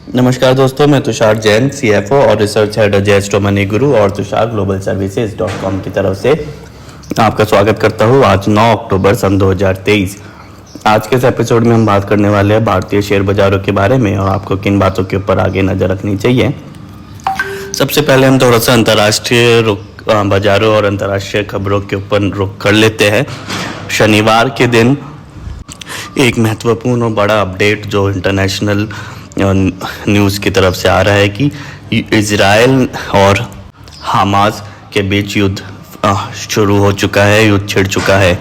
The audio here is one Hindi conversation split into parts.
नमस्कार दोस्तों, मैं तुषार जैन, सीएफओ और रिसर्च हेड अजय स्टोमनी गुरु और तुषार ग्लोबल सर्विसेज.com की तरफ से आपका स्वागत करता हूँ। आज 9 अक्टूबर सन 2023। आज के इस एपिसोड में हम बात करने वाले हैं भारतीय शेयर बाजारों के बारे में और आपको किन बातों के ऊपर आगे नज़र रखनी चाहिए। सबसे पहले हम थोड़ा सा अंतर्राष्ट्रीय बाजारों और अंतर्राष्ट्रीय खबरों के ऊपर रुख कर लेते हैं। शनिवार के दिन एक महत्वपूर्ण और बड़ा अपडेट जो इंटरनेशनल न्यूज़ की तरफ से आ रहा है कि इजराइल और हमास के बीच युद्ध शुरू हो चुका है, युद्ध छिड़ चुका है।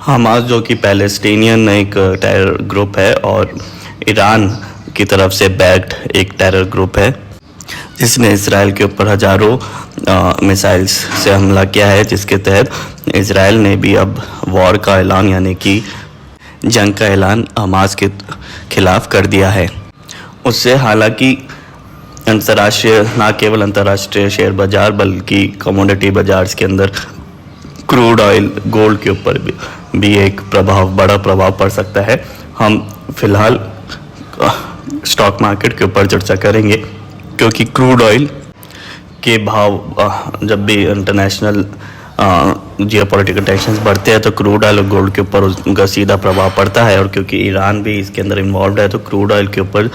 हमास जो कि पैलेस्टीनियन एक टेरर ग्रुप है और ईरान की तरफ से बैक्ड एक टेरर ग्रुप है जिसने इजराइल के ऊपर हज़ारों मिसाइल्स से हमला किया है, जिसके तहत इजराइल ने भी अब वॉर का ऐलान यानी कि जंग का ऐलान हमास के खिलाफ कर दिया है। उससे हालांकि अंतर्राष्ट्रीय न केवल अंतर्राष्ट्रीय शेयर बाजार बल्कि कमोडिटी बाजार के अंदर क्रूड ऑयल, गोल्ड के ऊपर भी एक बड़ा प्रभाव पड़ सकता है। हम फिलहाल स्टॉक मार्केट के ऊपर चर्चा करेंगे क्योंकि क्रूड ऑयल के भाव जब भी इंटरनेशनल जियोपॉलिटिकल टेंशंस बढ़ते हैं तो क्रूड ऑयल और गोल्ड के ऊपर उनका सीधा प्रभाव पड़ता है। और क्योंकि ईरान भी इसके अंदर इन्वॉल्व है तो क्रूड ऑयल के ऊपर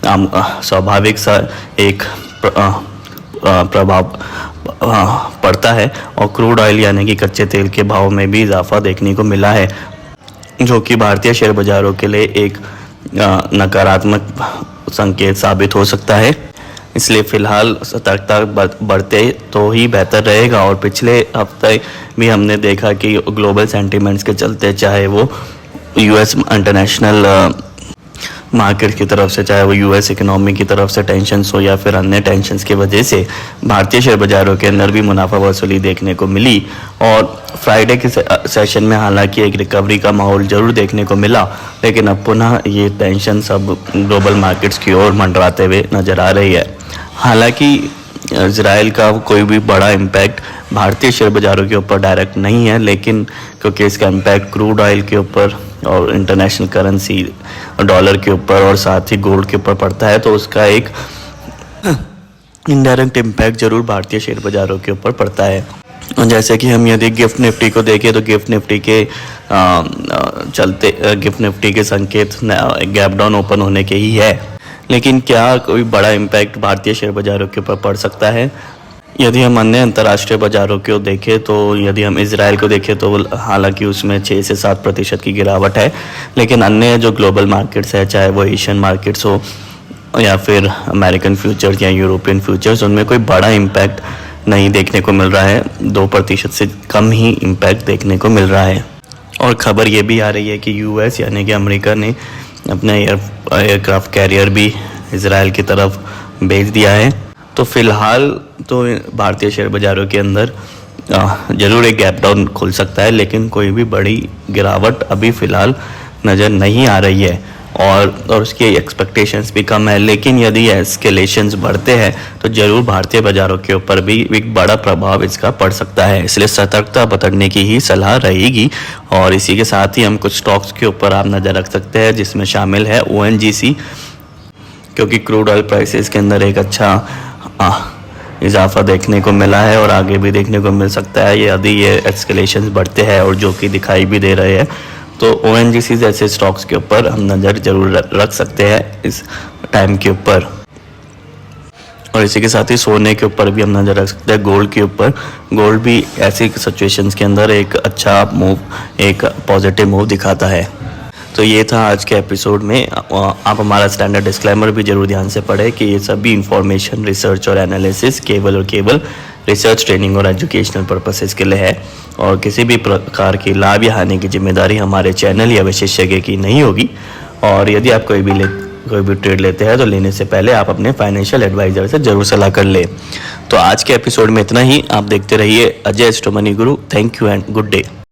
स्वाभाविक सा एक प्रभाव पड़ता है और क्रूड ऑयल यानी कि कच्चे तेल के भाव में भी इजाफा देखने को मिला है, जो कि भारतीय शेयर बाजारों के लिए एक नकारात्मक संकेत साबित हो सकता है। इसलिए फ़िलहाल सतर्कता बढ़ते तो ही बेहतर रहेगा। और पिछले हफ्ते भी हमने देखा कि ग्लोबल सेंटिमेंट्स के चलते, चाहे वो यूएस इंटरनेशनल मार्केट की तरफ से, चाहे वो यूएस इकोनॉमी की तरफ से टेंशन्स हो या फिर अन्य टेंशन्स की वजह से भारतीय शेयर बाजारों के अंदर भी मुनाफा वसूली देखने को मिली। और फ्राइडे के सेशन में हालांकि एक रिकवरी का माहौल जरूर देखने को मिला, लेकिन अब पुनः ये टेंशन सब ग्लोबल मार्केट्स की ओर मंडराते हुए नज़र आ रही है। हालांकि इजराइल का कोई भी बड़ा इम्पैक्ट भारतीय शेयर बाजारों के ऊपर डायरेक्ट नहीं है, लेकिन क्योंकि इसका इम्पैक्ट क्रूड ऑयल के ऊपर और इंटरनेशनल करेंसी डॉलर के ऊपर और साथ ही गोल्ड के ऊपर पड़ता है, तो उसका एक इनडायरेक्ट इम्पैक्ट जरूर भारतीय शेयर बाजारों के ऊपर पड़ता है। जैसे कि हम यदि गिफ्ट निफ्टी को देखें तो गिफ्ट निफ्टी के चलते गिफ्ट निफ्टी के संकेत गैप डाउन ओपन होने के ही है, लेकिन क्या कोई बड़ा इम्पैक्ट भारतीय शेयर बाजारों के ऊपर पड़ सकता है? यदि हम अन्य अंतर्राष्ट्रीय बाजारों को देखें तो यदि हम इजराइल को देखें तो हालांकि उसमें 6 से 7% की गिरावट है, लेकिन अन्य जो ग्लोबल मार्केट्स है, चाहे वो एशियन मार्केट्स हो या फिर अमेरिकन फ्यूचर्स या यूरोपियन फ्यूचर्स, उनमें कोई बड़ा इम्पैक्ट नहीं देखने को मिल रहा है। 2% से कम ही इम्पैक्ट देखने को मिल रहा है। और ख़बर ये भी आ रही है कि यूएस यानी कि अमेरिका ने अपने एयरक्राफ्ट कैरियर भी इजराइल की तरफ भेज दिया है। तो फिलहाल तो भारतीय शेयर बाजारों के अंदर ज़रूर एक गैप डाउन खुल सकता है, लेकिन कोई भी बड़ी गिरावट अभी फ़िलहाल नज़र नहीं आ रही है और उसकी एक्सपेक्टेशंस भी कम है। लेकिन यदि एस्केलेशंस बढ़ते हैं तो ज़रूर भारतीय बाजारों के ऊपर भी एक बड़ा प्रभाव इसका पड़ सकता है। इसलिए सतर्कता बरतने की ही सलाह रहेगी। और इसी के साथ ही हम कुछ स्टॉक्स के ऊपर आप नज़र रख सकते हैं, जिसमें शामिल है ONGC, क्योंकि क्रूड ऑयल प्राइसेस के अंदर एक अच्छा इजाफा देखने को मिला है और आगे भी देखने को मिल सकता है यदि ये एस्केलेशंस बढ़ते हैं, और जो कि दिखाई भी दे रहे हैं। तो ONGC जैसे स्टॉक्स के ऊपर हम नज़र जरूर रख सकते हैं इस टाइम के ऊपर। और इसी के साथ ही सोने के ऊपर भी हम नज़र रख सकते हैं, गोल्ड के ऊपर। गोल्ड भी ऐसी सिचुएशंस के अंदर एक अच्छा मूव, एक पॉजिटिव मूव दिखाता है। तो ये था आज के एपिसोड में। आप हमारा स्टैंडर्ड डिस्क्लेमर भी जरूर ध्यान से पढ़ें कि ये सभी इंफॉर्मेशन, रिसर्च और एनालिसिस केवल और केवल रिसर्च, ट्रेनिंग और एजुकेशनल पर्पसेस के लिए है और किसी भी प्रकार की लाभ या हानि की जिम्मेदारी हमारे चैनल या विशेषज्ञ की नहीं होगी। और यदि आप कोई भी ट्रेड लेते हैं तो लेने से पहले आप अपने फाइनेंशियल एडवाइजर से जरूर सलाह कर लें। तो आज के एपिसोड में इतना ही। आप देखते रहिए अजय स्टोमनी गुरु। Thank you and good day.